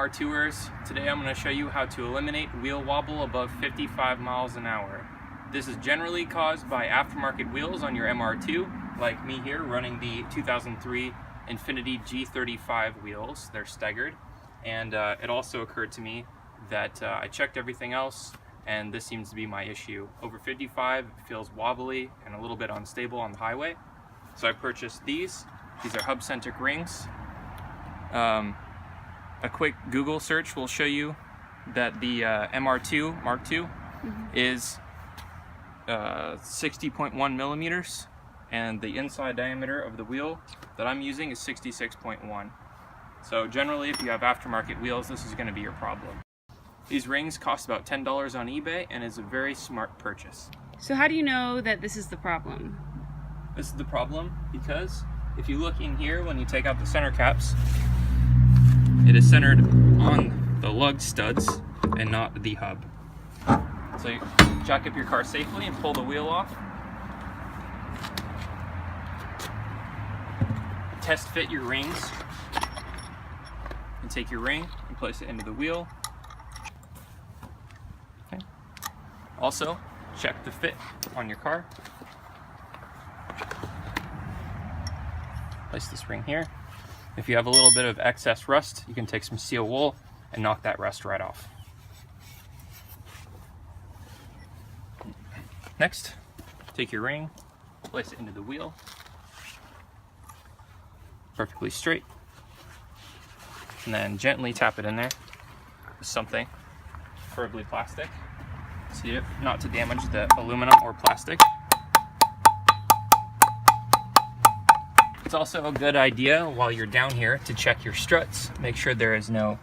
MR2ers. Today I'm going to show you how to eliminate wheel wobble above 55 miles an hour. This is generally caused by aftermarket wheels on your MR2, like me here running the 2003 Infinity G35 wheels. They're staggered, and it also occurred to me that I checked everything else and this seems to be my issue. Over 55 it feels wobbly and a little bit unstable on the highway. So I purchased these. These are hubcentric rings. A quick Google search will show you that the MR2 Mark II is 60.1 millimeters, and the inside diameter of the wheel that I'm using is 66.1. So generally, if you have aftermarket wheels, this is going to be your problem. These rings cost about $10 on eBay and is a very smart purchase. So how do you know that this is the problem? This is the problem because if you look in here when you take out the center caps, it is centered on the lug studs and not the hub. So you jack up your car safely and pull the wheel off. Test fit your rings and take your ring and place it into the wheel. Okay. Also, check the fit on your car. Place this ring here. If you have a little bit of excess rust, you can take some steel wool and knock that rust right off. Next, take your ring, place it into the wheel, perfectly straight, and then gently tap it in there with something, preferably plastic, so not to damage the aluminum or plastic. It's also a good idea while you're down here to check your struts, make sure there is no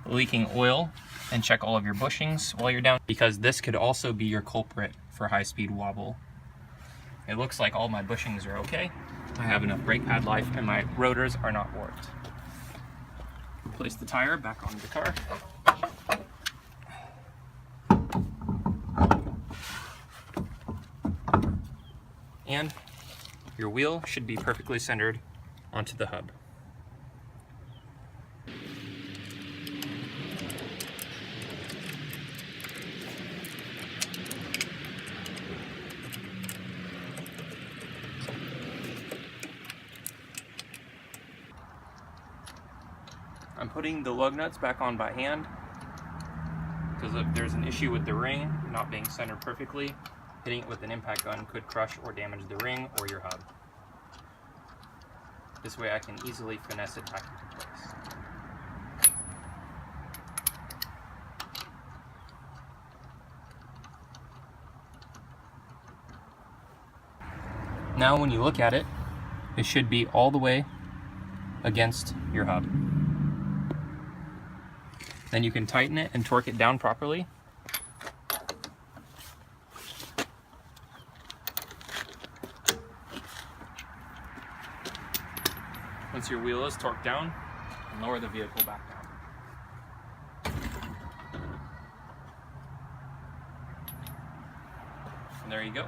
leaking oil, and check all of your bushings while you're down, because this could also be your culprit for high-speed wobble. It looks like all my bushings are okay. I have enough brake pad life and my rotors are not warped. Place the tire back on the car. And your wheel should be perfectly centered onto the hub. I'm putting the lug nuts back on by hand because if there's an issue with the ring not being centered perfectly, hitting it with an impact gun could crush or damage the ring or your hub. This way I can easily finesse it back into place. Now when you look at it, it should be all the way against your hub. Then you can tighten it and torque it down properly. Once your wheel is torqued down, lower the vehicle back down. And there you go.